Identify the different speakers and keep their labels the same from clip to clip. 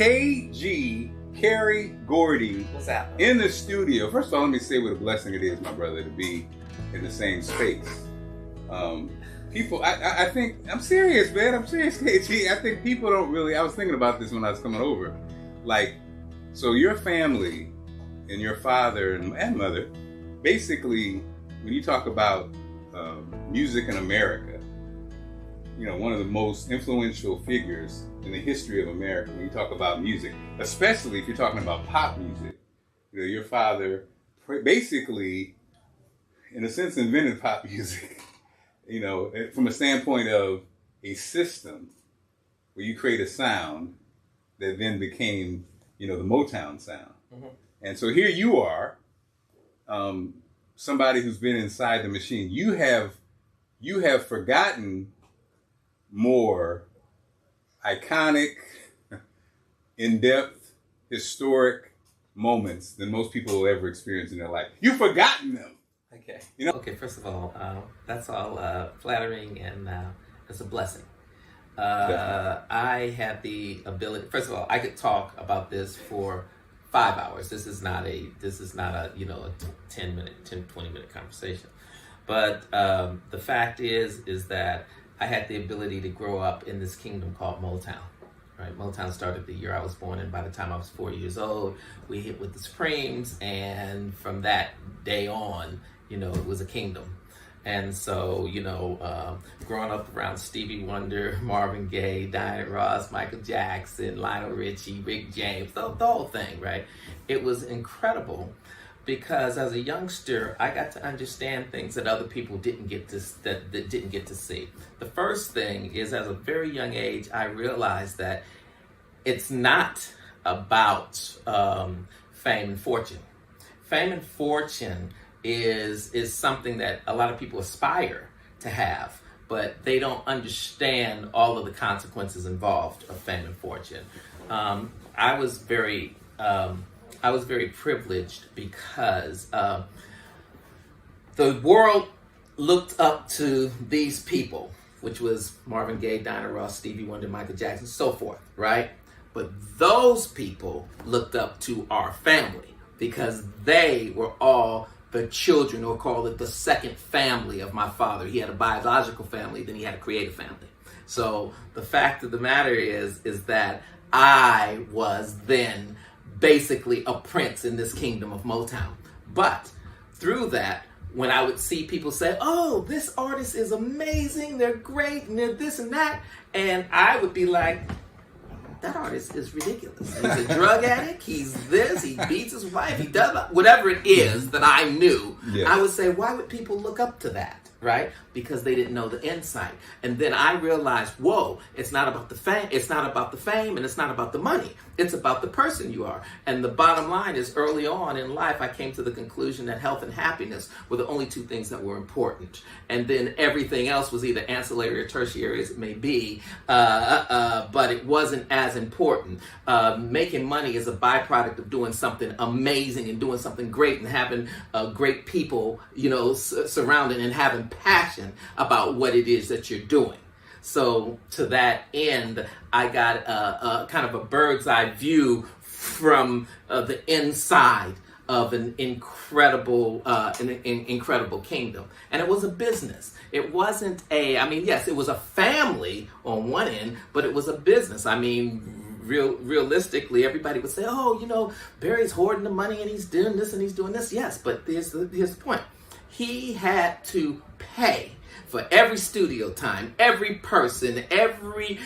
Speaker 1: Kerry Gordy.
Speaker 2: What's that?
Speaker 1: In the studio. First of all, let me say what a blessing it is, my brother, to be in the same space. People, I think, I'm serious, man. I'm serious, KG. I think people don't really, I was thinking about this when I was coming over. Like, so your family and your father and mother, basically, when you talk about music in America, you know, one of the most influential figures in the history of America, when you talk about music, especially if you're talking about pop music, you know, your father basically, in a sense, invented pop music, you know, from a standpoint of a system where you create a sound that then became, you know, the Motown sound. Mm-hmm. And so here you are, somebody who's been inside the machine. You have forgotten more iconic, in-depth, historic moments than most people will ever experience in their life. You've forgotten them.
Speaker 2: Okay.
Speaker 1: You know?
Speaker 2: Okay, first of all, that's all flattering, and it's a blessing. I had the ability, first of all, I could talk about this for 5 hours. This is not a, you know, a 20 minute conversation. But the fact is that I had the ability to grow up in this kingdom called Motown. Right? Motown started the year I was born, and by the time I was 4 years old, we hit with the Supremes, and from that day on, you know, it was a kingdom. And so, you know, growing up around Stevie Wonder, Marvin Gaye, Diana Ross, Michael Jackson, Lionel Richie, Rick James, the whole thing, right? It was incredible because as a youngster, I got to understand things that other people didn't get to that didn't get to see. The first thing is, as a very young age, I realized that it's not about fame and fortune. Fame and fortune is something that a lot of people aspire to have, but they don't understand all of the consequences involved of fame and fortune. I was very privileged because the world looked up to these people, which was Marvin Gaye, Diana Ross, Stevie Wonder, Michael Jackson, so forth, right? But those people looked up to our family because they were all the children, or call it the second family of my father. He had a biological family, then he had a creative family. So the fact of the matter is that I was then basically a prince in this kingdom of Motown. But through that, when I would see people say, oh, this artist is amazing, they're great, and they're this and that, and I would be like, that artist is ridiculous. He's a drug addict, he's this, he beats his wife, he does whatever it is that I knew. Yes. I would say, why would people look up to that? Right? Because they didn't know the insight. And then I realized, whoa, it's not about the fame, and it's not about the money. It's about the person you are. And the bottom line is, early on in life, I came to the conclusion that health and happiness were the only two things that were important. And then everything else was either ancillary or tertiary as it may be, but it wasn't as important. Making money is a byproduct of doing something amazing and doing something great and having great people, you know, surrounding and having passion about what it is that you're doing. So to that end, I got a kind of a bird's eye view from the inside of an incredible kingdom. And it was a business. It wasn't yes, it was a family on one end, but it was a business. I mean, realistically, everybody would say, oh, you know, Barry's hoarding the money and he's doing this and he's doing this. Yes, but here's the point. He had to pay for every studio time, every person, every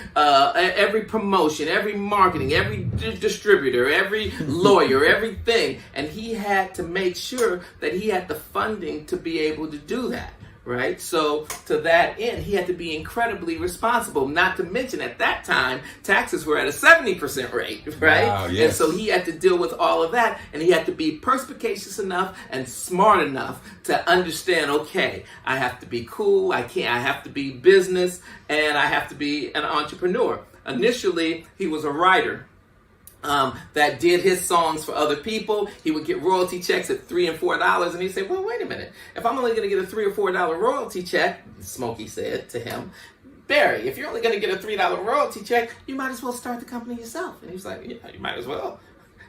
Speaker 2: promotion, every marketing, every distributor, every lawyer, everything. And he had to make sure that he had the funding to be able to do that. Right? So to that end, he had to be incredibly responsible, not to mention at that time, taxes were at a 70% rate, right? Wow, yes. And so he had to deal with all of that, and he had to be perspicacious enough and smart enough to understand, okay, I have to be cool, I have to be business, and I have to be an entrepreneur. Initially, he was a writer. That did his songs for other people. He would get royalty checks at $3 and $4, and he'd say, well, wait a minute. If I'm only going to get a $3 or $4 royalty check, Smokey said to him, Barry, if you're only going to get a $3 royalty check, you might as well start the company yourself. And he was like, yeah, you might as well.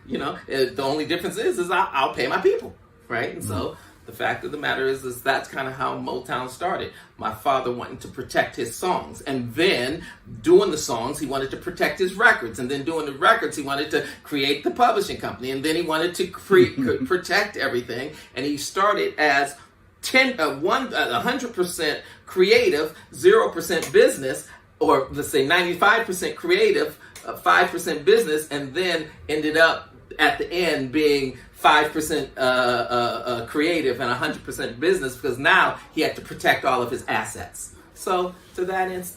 Speaker 2: The only difference is I'll pay my people, right? And so the fact of the matter is that's kind of how Motown started. My father wanting to protect his songs, and then doing the songs, he wanted to protect his records, and then doing the records, he wanted to create the publishing company, and then he wanted to protect everything, and he started as 100% creative, 0% business, or let's say 95% creative, 5% business, and then ended up at the end being 5% creative and 100% business, because now he had to protect all of his assets. So to that end,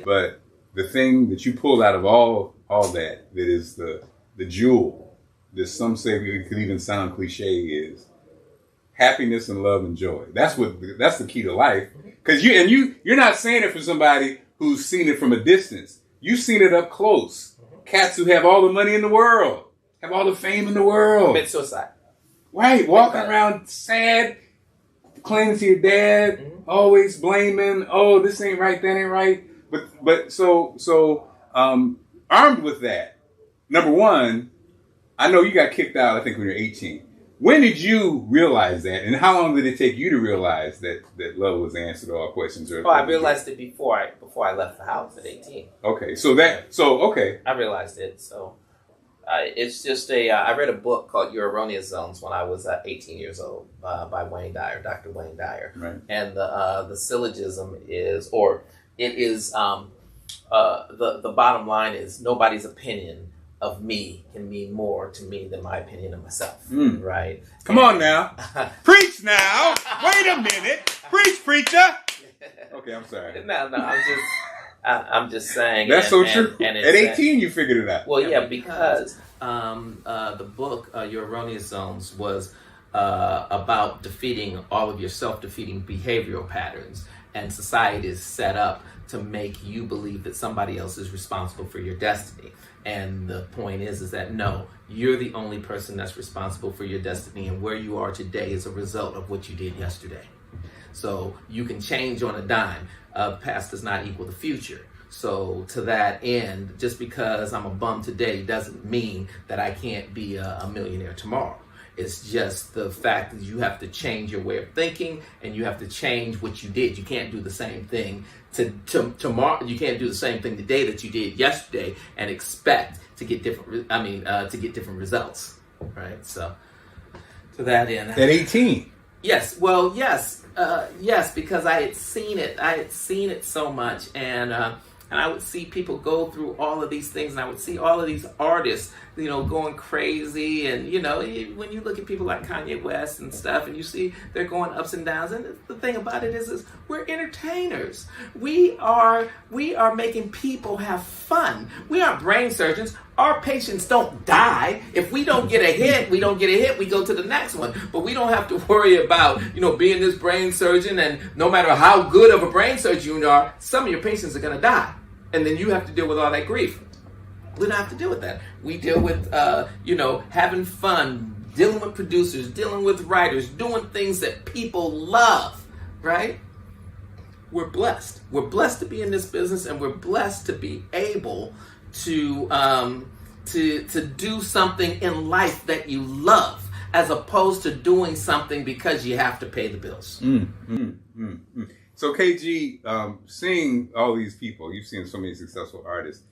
Speaker 1: but the thing that you pulled out of all that is the jewel, that some say it could even sound cliche, is happiness and love and joy. That's the key to life. Because you're not saying it for somebody who's seen it from a distance. You've seen it up close. Cats who have all the money in the world, have all the fame in the world.
Speaker 2: Commit suicide.
Speaker 1: Right, walking around sad, clinging to your dad, always blaming, oh, this ain't right, that ain't right. But so armed with that, number one, I know you got kicked out, I think, when you were 18. When did you realize that, and how long did it take you to realize that love was the answer to all questions?
Speaker 2: I realized it before I left the house at 18.
Speaker 1: Okay, okay.
Speaker 2: I realized it. So it's just I read a book called Your Erroneous Zones when I was 18 years old by Dr. Wayne Dyer.
Speaker 1: Right.
Speaker 2: And the syllogism is, or it is, the bottom line is, nobody's opinion of me can mean more to me than my opinion of myself, right?
Speaker 1: Come on now. Preach now. Wait a minute. Preach, preacher. Okay, I'm sorry.
Speaker 2: No, I'm just saying.
Speaker 1: That's so true. And at 18, you figured it out.
Speaker 2: Well, yeah, because the book, Your Erroneous Zones, was about defeating all of your self-defeating behavioral patterns. And society is set up to make you believe that somebody else is responsible for your destiny. And the point is that no, you're the only person that's responsible for your destiny, and where you are today is a result of what you did yesterday. So you can change on a dime. Past does not equal the future. So to that end, just because I'm a bum today doesn't mean that I can't be a millionaire tomorrow. It's just the fact that you have to change your way of thinking, and you have to change what you did. You can't do the same thing tomorrow. You can't do the same thing today that you did yesterday and expect to get different. To get different results, right? So to that end,
Speaker 1: at 18.
Speaker 2: Yes. Well, yes, because I had seen it. I had seen it so much, and I would see people go through all of these things, and I would see all of these artists, going crazy. And, when you look at people like Kanye West and stuff, and you see they're going ups and downs. And the thing about it is we're entertainers. We are making people have fun. We aren't brain surgeons. Our patients don't die. If we don't get a hit, we don't get a hit. We go to the next one. But we don't have to worry about, being this brain surgeon. And no matter how good of a brain surgeon you are, some of your patients are going to die. And then you have to deal with all that grief. We don't have to deal with that. We deal with, having fun, dealing with producers, dealing with writers, doing things that people love, right? We're blessed. We're blessed to be in this business, and we're blessed to be able to do something in life that you love, as opposed to doing something because you have to pay the bills.
Speaker 1: So KG, seeing all these people, you've seen so many successful artists,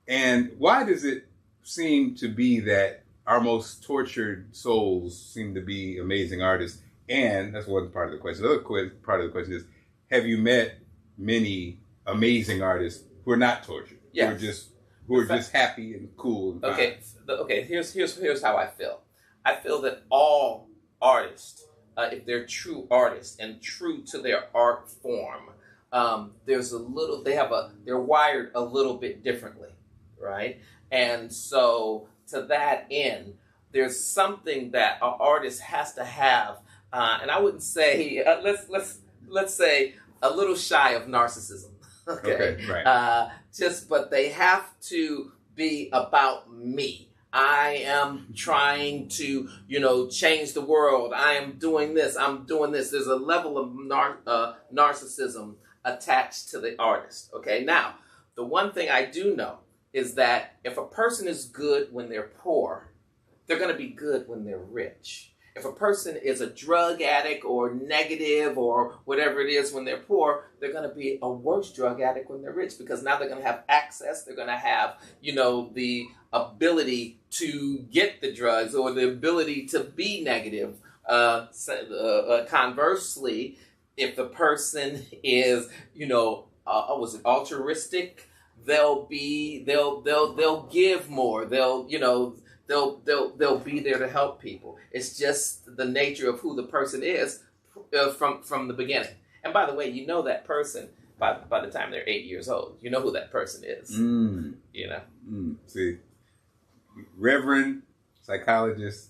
Speaker 1: and why does it seem to be that our most tortured souls seem to be amazing artists? And that's one part of the question. The other part of the question is, have you met many amazing artists who are not tortured?
Speaker 2: Yes.
Speaker 1: Who are just happy and cool and fine?
Speaker 2: Okay. Here's how I feel. I feel that all artists, if they're true artists and true to their art form, they're wired a little bit differently, right? And so to that end, there's something that an artist has to have, and I wouldn't say let's say a little shy of narcissism. Okay, right. But they have to be about me. I am trying to, change the world. I am doing this. I'm doing this. There's a level of narcissism attached to the artist. Okay, now the one thing I do know is that if a person is good when they're poor, they're going to be good when they're rich. If a person is a drug addict or negative or whatever it is when they're poor, they're going to be a worse drug addict when they're rich, because now they're going to have access. They're going to have, the ability to get the drugs or the ability to be negative. Conversely, if the person is, was it altruistic, they'll give more. They'll be there to help people. It's just the nature of who the person is from the beginning. And by the way, that person by the time they're 8 years old. You know who that person is.
Speaker 1: See, Reverend psychologist.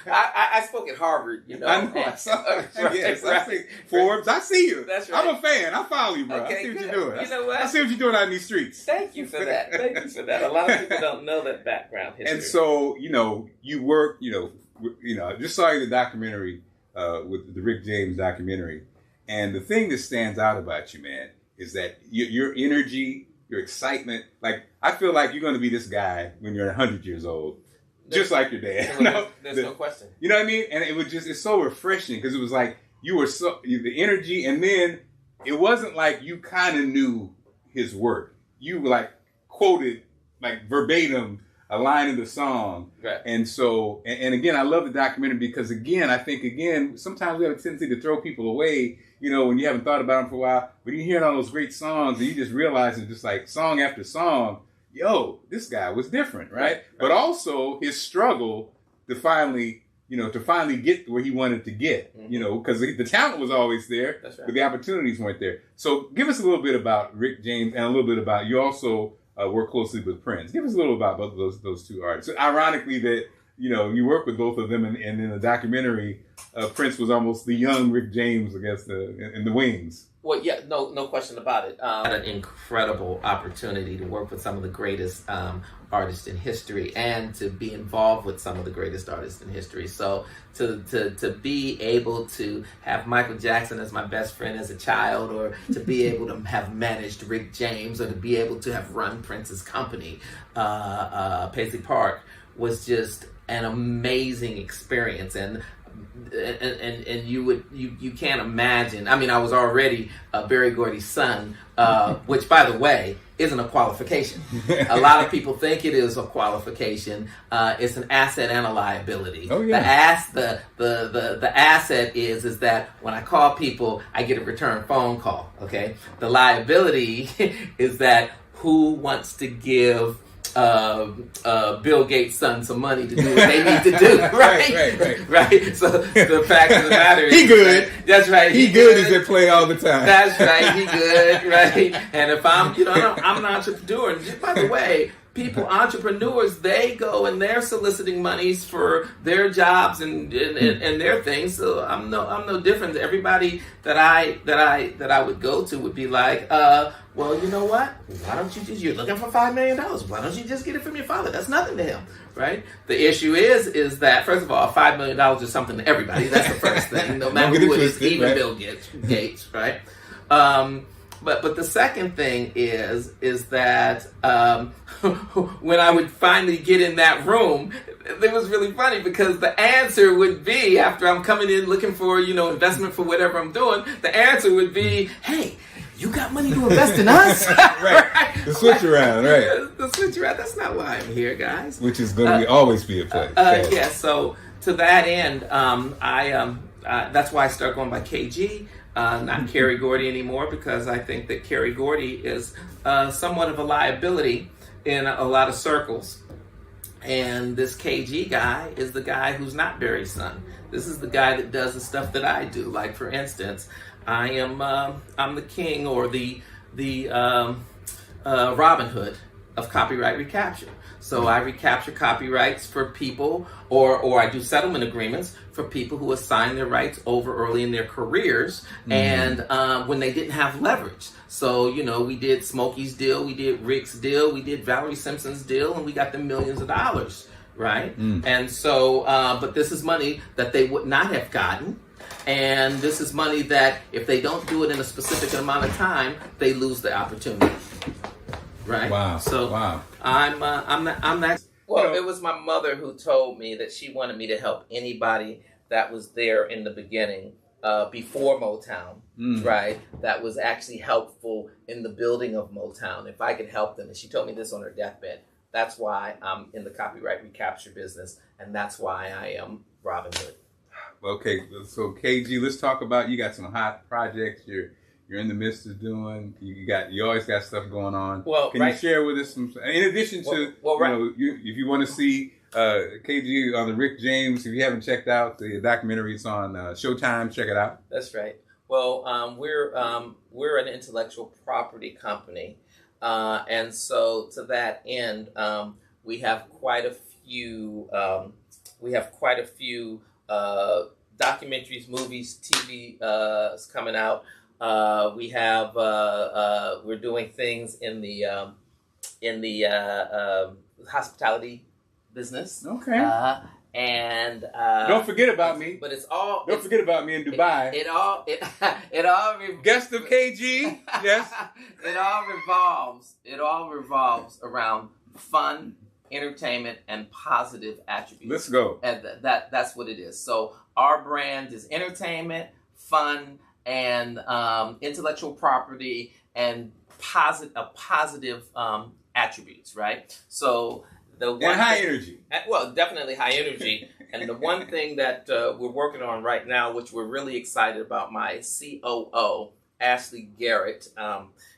Speaker 2: I spoke at Harvard,
Speaker 1: I know. I see Forbes. I see you.
Speaker 2: That's right.
Speaker 1: I'm a fan. I follow you, bro.
Speaker 2: Okay,
Speaker 1: I see what
Speaker 2: good.
Speaker 1: you're doing.
Speaker 2: You know what?
Speaker 1: I see what you're doing out in these streets.
Speaker 2: Thank you for that. A lot of people don't know that background history.
Speaker 1: And so, you work, I just saw you the documentary with the Rick James documentary. And the thing that stands out about you, man, is that your energy, your excitement. Like, I feel like you're going to be this guy when you're 100 years old. Just like your dad.
Speaker 2: There's no question.
Speaker 1: You know what I mean? And it was it's so refreshing because it was like you were the energy, and then it wasn't like you kind of knew his work. You like quoted like verbatim a line of the song.
Speaker 2: Right.
Speaker 1: And so, and again, I love the documentary because I think sometimes we have a tendency to throw people away, when you haven't thought about them for a while. But you're hearing all those great songs and you just realize it's just like song after song, this guy was different, right? But also his struggle to finally get where he wanted to get, because the talent was always there,
Speaker 2: That's right.
Speaker 1: but the opportunities weren't there. So give us a little bit about Rick James and a little bit about, you also work closely with Prince. Give us a little about both of those two artists. So ironically that, you work with both of them, and in the documentary, Prince was almost the young Rick James, I guess, in the wings.
Speaker 2: Well, yeah, no question about it. I had an incredible opportunity to work with some of the greatest artists in history and to be involved with some of the greatest artists in history. So to be able to have Michael Jackson as my best friend as a child, or to be able to have managed Rick James, or to be able to have run Prince's company, Paisley Park, was just an amazing experience. And you can't imagine. I mean, I was already Berry Gordy's son, which, by the way, isn't a qualification. A lot of people think it is a qualification. It's an asset and a liability.
Speaker 1: Oh, yeah.
Speaker 2: The asset is that when I call people, I get a return phone call. Okay. The liability is that who wants to give Bill Gates' son some money to do what they need to do, right? Right. So the fact of the matter is,
Speaker 1: he good.
Speaker 2: That's right.
Speaker 1: He good is at play all the time.
Speaker 2: That's right. He good, right? And if I'm an entrepreneur. And by the way, entrepreneurs, they go and they're soliciting monies for their jobs and their things. So I'm no different. Everybody that I would go to would be like, well, you know what? Why don't you're looking for $5 million. Why don't you just get it from your father? That's nothing to him, right? The issue is that, first of all, $5 million is something to everybody. That's the first thing, no matter who it is, even right? Bill Gates, right? But the second thing is that when I would finally get in that room, it was really funny because the answer would be, after I'm coming in looking for, investment for whatever I'm doing, the answer would be, hey, you got money to invest in us?
Speaker 1: Right. The switch around, right.
Speaker 2: The switch around. That's not why I'm here, guys.
Speaker 1: Which is going to always be a place.
Speaker 2: Yeah, so to that end, that's why I started going by KG. Not Kerry Gordy anymore, because I think that Kerry Gordy is somewhat of a liability in a lot of circles. And this KG guy is the guy who's not Berry's son. This is the guy that does the stuff that I do. Like, for instance, I'm the king, or the Robin Hood of copyright recapture. So I recapture copyrights for people, or I do settlement agreements for people who assign their rights over early in their careers, and when they didn't have leverage. So, we did Smokey's deal, we did Rick's deal, we did Valerie Simpson's deal, and we got them millions of dollars, right? And so, but this is money that they would not have gotten And this is money that if they don't do it in a specific amount of time, they lose the opportunity. Right?
Speaker 1: Wow.
Speaker 2: So
Speaker 1: wow.
Speaker 2: I'm that. Well, it was my mother who told me that she wanted me to help anybody that was there in the beginning, before Motown, right? That was actually helpful in the building of Motown. If I could help them, and she told me this on her deathbed. That's why I'm in the copyright recapture business, and that's why I am Robin Hood.
Speaker 1: Okay, so KG, let's talk about, you got some hot projects you're in the midst of doing. You always got stuff going on. Well, can you share with us some, in addition to, if you want to see KG on the Rick James, if you haven't checked out the documentary, it's on Showtime, check it out.
Speaker 2: That's right. Well, we're an intellectual property company, and so to that end, we have quite a few documentaries, movies, TV coming out. We're doing things in the hospitality business.
Speaker 1: Okay.
Speaker 2: And
Speaker 1: don't forget about me.
Speaker 2: But it's all.
Speaker 1: Don't forget about me in Dubai.
Speaker 2: It all.
Speaker 1: Guest of KG. Yes.
Speaker 2: It all revolves around fun, entertainment, and positive attributes.
Speaker 1: Let's go.
Speaker 2: And that's what it is. So our brand is entertainment, fun, and intellectual property, and positive attributes. Right. So.
Speaker 1: High energy.
Speaker 2: Well, definitely high energy. And the one thing that we're working on right now, which we're really excited about, my COO, Ashley Garrett,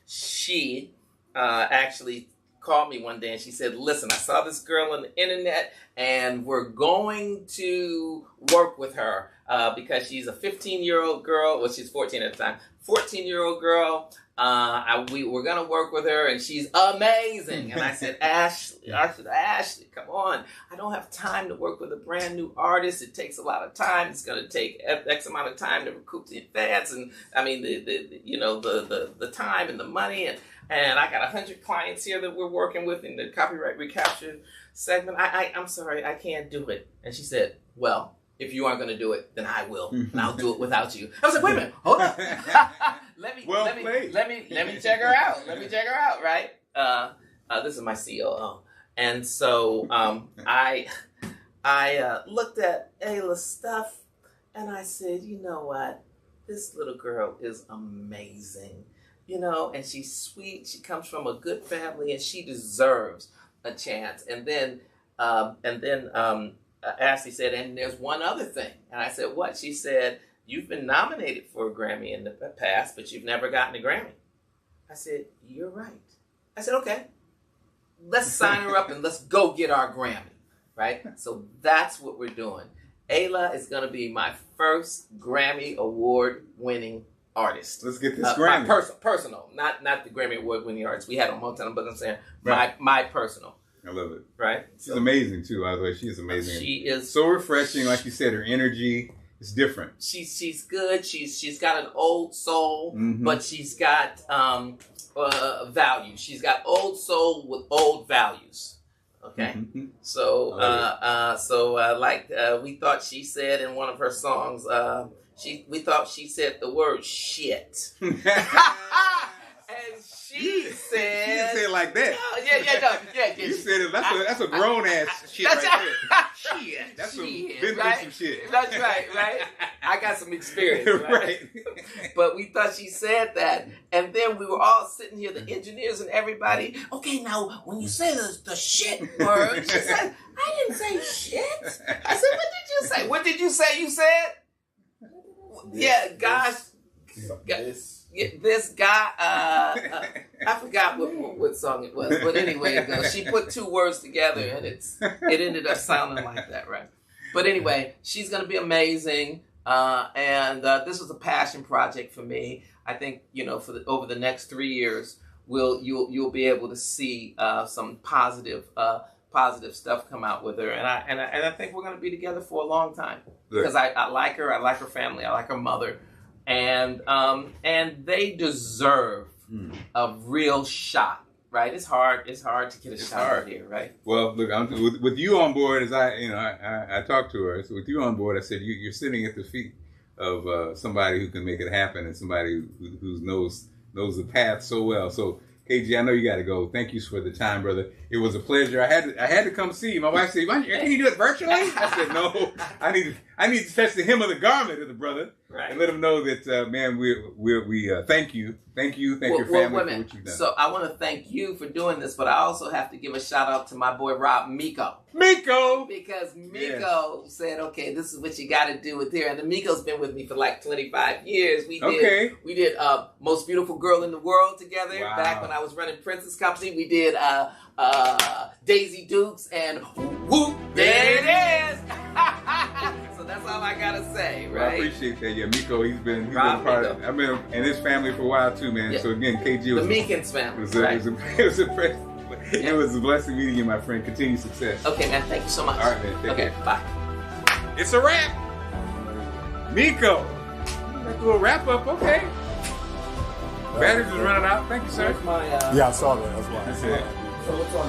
Speaker 2: she actually called me one day and she said, listen, I saw this girl on the internet and we're going to work with her because she's a 15-year-old girl. Well, she's 14 at the time. 14-year-old girl. We're going to work with her, and she's amazing. And I said, Ashley, come on. I don't have time to work with a brand new artist. It takes a lot of time. It's going to take X amount of time to recoup the advance. And I mean, the time and the money. And I got 100 clients here that we're working with in the copyright recapture segment. I'm sorry, I can't do it. And she said, well, if you aren't going to do it, then I will, and I'll do it without you. I was like, wait a minute, hold on. let me check her out. Let me check her out, right? This is my COO, and so I looked at Ayla's stuff, and I said, you know what? This little girl is amazing, and she's sweet. She comes from a good family, and she deserves a chance. And then Ashley said, and there's one other thing. And I said, what? She said, you've been nominated for a Grammy in the past, but you've never gotten a Grammy. I said, you're right. I said, okay, let's sign her up and let's go get our Grammy, right? So that's what we're doing. Ayla is going to be my first Grammy Award-winning artist.
Speaker 1: Let's get this Grammy.
Speaker 2: My personal, not the Grammy Award-winning artist we had on Motown, but I'm saying my personal.
Speaker 1: I love it.
Speaker 2: Right?
Speaker 1: She's amazing, too, by the way. She's amazing.
Speaker 2: She is.
Speaker 1: So refreshing. Like you said, her energy is different.
Speaker 2: She's good. She's got an old soul, but she's got values. She's got old soul with old values. Okay? So, we thought she said in one of her songs, we thought she said the word shit. And she said...
Speaker 1: She didn't say it like that.
Speaker 2: Yeah.
Speaker 1: You said it. That's a grown-ass shit right there. Shit. That's some some shit.
Speaker 2: That's right? I got some experience, right? But we thought she said that, and then we were all sitting here, the engineers and everybody, okay, now, when you say the shit word, she said, I didn't say shit. I said, what did you say? What did you say you said? This guy, I forgot what song it was, but anyway, she put two words together and it ended up sounding like that, right? But anyway, she's going to be amazing, and this was a passion project for me. I think over the next 3 years, you'll be able to see some positive stuff come out with her, and I think we're going to be together for a long time because I like her, I like her family, I like her mother. And they deserve a real shot, right? It's hard to get a shot here, right?
Speaker 1: Well, look, with you on board, as I talked to her. So with you on board, I said you're sitting at the feet of somebody who can make it happen and somebody who knows the path so well. So KG, I know you got to go. Thank you for the time, brother. It was a pleasure. I had to come see you. My wife said, "Can you do it virtually?" I said, "No, I need to touch the hem of the garment of the brother and let him know that, man, we thank you, your family for what you've done."
Speaker 2: So I want to thank you for doing this, but I also have to give a shout out to my boy Rob Miko. Because Miko said, "Okay, this is what you got to do with here." And Miko's been with me for like 25 years. We did Most Beautiful Girl in the World together back when I was running Princess Company. We did Daisy Dukes and whoop, there it is. So that's all I gotta say, right?
Speaker 1: Well, I appreciate that. Yeah, Miko, he's been a part of. I've been in his family for a while too, man. Yeah. So again, KG was
Speaker 2: the Meekins family.
Speaker 1: It was a blessing meeting you, my friend. Continued success.
Speaker 2: Okay, man. Thank you so much.
Speaker 1: All right, man. Take care.
Speaker 2: Bye.
Speaker 1: It's a wrap. Miko. That little wrap up. Okay. Batteries is running out. Thank you, sir.
Speaker 3: Yeah, I saw that. That's why.
Speaker 1: That's it.
Speaker 2: So what's on?